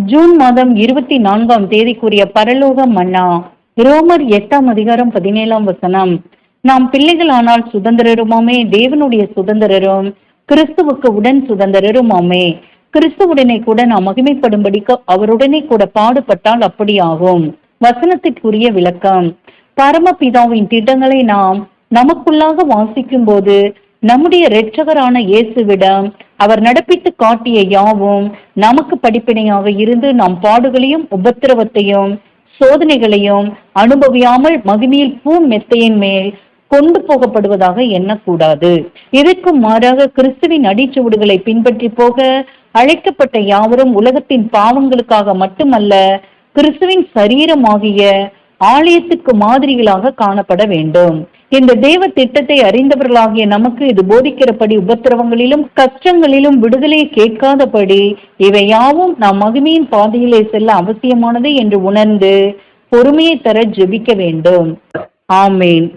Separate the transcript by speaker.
Speaker 1: June மாதம் 24ஆம் தேதிக்குரிய பரலோக மன்னா. ரோமர் 8ஆம் அதிகாரம் 17ஆம் வசனம். நாம் பிள்ளைகளானால் சுதந்திரருமாமே, தேவனுடைய சுதந்திரரும் கிறிஸ்துவுக்கு உடன் சுதந்திரருமாமே. கிறிஸ்துவுடனே கூட நாம் மகிமைப்படும்படிக்கு அவருடனே கூட பாடுபட்டால் அப்படியாகும். வசனத்திற்குரிய விளக்கம். பரமபிதாவின் திட்டங்களை நாம் நமக்குள்ளாக வாசிக்கும் போது நம்முடைய இரட்சகரான இயேசுவிடம் அவர் நடப்பித்து காட்டிய யாவும் நமக்கு படிப்பினையாக இருந்து நாம் பாடுகளையும் உபத்திரவத்தையும் சோதனைகளையும் அனுபவியாமல் மகிமையில் பூ மெத்தையின் மேல் கொண்டு போகப்படுவதாக எண்ணக்கூடாது. இதற்கு மாறாக கிறிஸ்துவின் அடிச்சுவடுகளை பின்பற்றி போக அழைக்கப்பட்ட யாவரும் உலகத்தின் பாவங்களுக்காக மட்டுமல்ல, கிறிஸ்துவின் சரீரமாகிய ஆலயத்துக்கு மாதிரிகளாக காணப்பட வேண்டும். இந்த தேவ திட்டத்தை அறிந்தவர்களாகிய நமக்கு இது போதிக்கிறபடி உபத்திரவங்களிலும் கஷ்டங்களிலும் விடுதலையை கேட்காதபடி இவை யாவும் நாம் மகிமையின் பாதையிலே செல்ல அவசியமானது என்று உணர்ந்து பொறுமையை தர ஜெபிக்க வேண்டும். ஆமேன்.